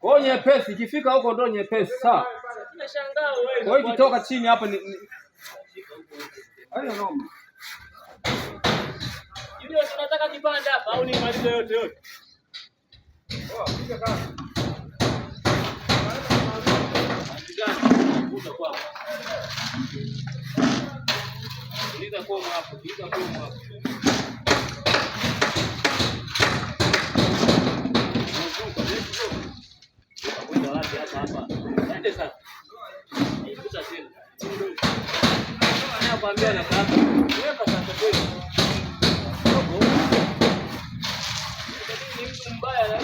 Kwa hiyo nyepesi ikifika huko ndo nyepesi, sawa? Nimeshangaa wewe. Kwa hiyo ikitoka chini hapa ni hayo noma. Ndio tunataka kipande hapa au nimalize yote? Poa, piga kazi. Mbaya